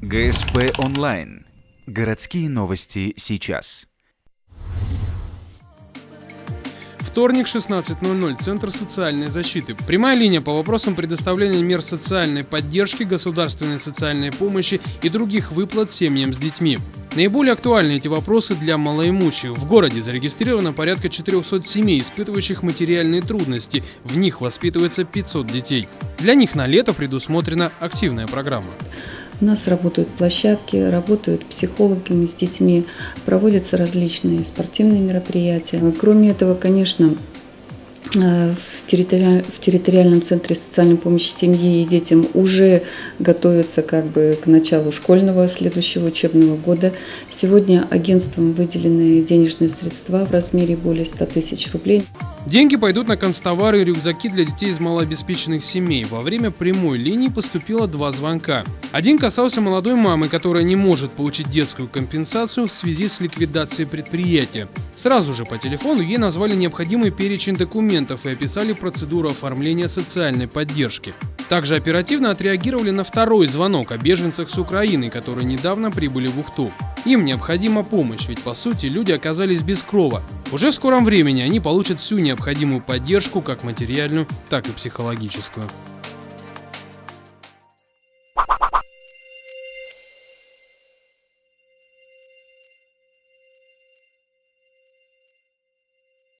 ГСП онлайн. Городские новости сейчас. Вторник, 16:00. Центр социальной защиты. Прямая линия по вопросам предоставления мер социальной поддержки, государственной социальной помощи и других выплат семьям с детьми. Наиболее актуальны эти вопросы для малоимущих. В городе зарегистрировано порядка 400 семей, испытывающих материальные трудности. В них воспитывается 500 детей. Для них на лето предусмотрена активная программа. У нас работают площадки, работают психологи с детьми, проводятся различные спортивные мероприятия. Кроме этого, конечно, в территориальном центре социальной помощи семье и детям уже готовятся к началу школьного следующего учебного года. Сегодня агентством выделены денежные средства в размере более 100 тысяч рублей. Деньги пойдут на канцтовары и рюкзаки для детей из малообеспеченных семей. Во время прямой линии поступило 2 звонка. Один касался молодой мамы, которая не может получить детскую компенсацию в связи с ликвидацией предприятия. Сразу же по телефону ей назвали необходимый перечень документов и описали процедуру оформления социальной поддержки. Также оперативно отреагировали на второй звонок о беженцах с Украины, которые недавно прибыли в Ухту. Им необходима помощь, ведь по сути люди оказались без крова. Уже в скором времени они получат всю необходимую поддержку, как материальную, так и психологическую.